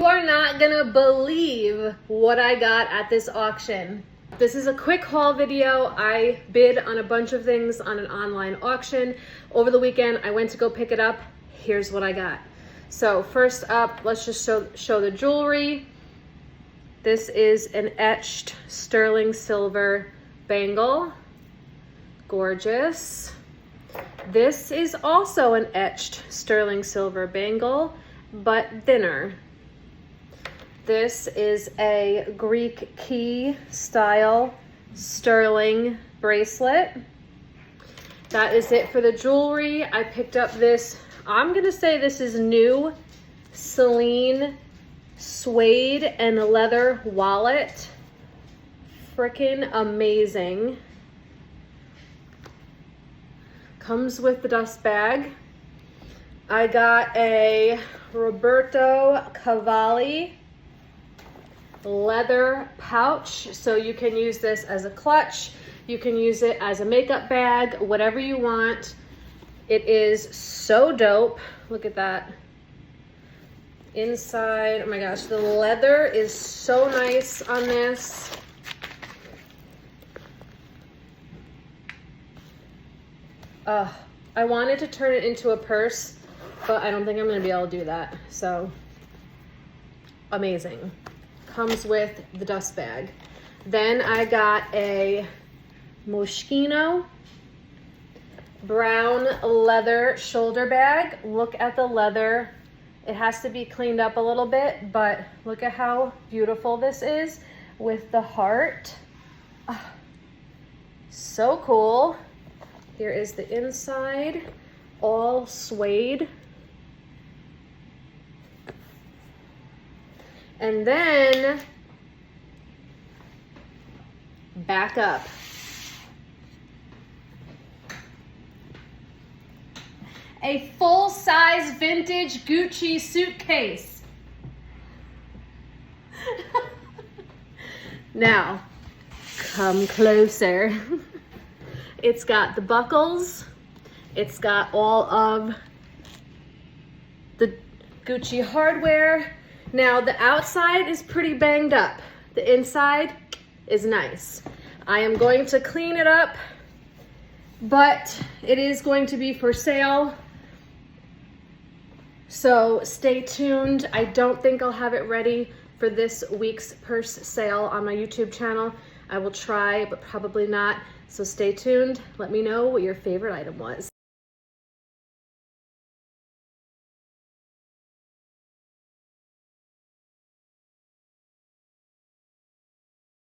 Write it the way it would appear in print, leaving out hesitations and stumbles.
You are not gonna believe what I got at this auction. This is a quick haul video. I bid on a bunch of things on an online auction. Over the weekend, I went to go pick it up. Here's what I got. So first up, let's just show the jewelry. This is an etched sterling silver bangle. Gorgeous. This is also an etched sterling silver bangle, but thinner. This is a Greek key style sterling bracelet. That is it for the jewelry. I picked up this, I'm gonna say this is new, Celine suede and leather wallet. Freaking amazing. Comes with the dust bag. I got a Roberto Cavalli leather pouch, so you can use this as a clutch, you can use it as a makeup bag, whatever you want. It is so dope. Look at that. Inside, oh my gosh, the leather is so nice on this. I wanted to turn it into a purse, but I don't think I'm gonna be able to do that. So, amazing. Comes with the dust bag. Then I got a Moschino brown leather shoulder bag. Look at the leather. It has to be cleaned up a little bit, but look at how beautiful this is with the heart. So cool. Here is the inside, all suede. And then back up. A full-size vintage Gucci suitcase. Now, come closer. It's got the buckles. It's got all of the Gucci hardware. Now, the outside is pretty banged up. The inside is nice. I am going to clean it up, but it is going to be for sale. So stay tuned. I don't think I'll have it ready for this week's purse sale on my YouTube channel. I will try, but probably not. So stay tuned. Let me know what your favorite item was.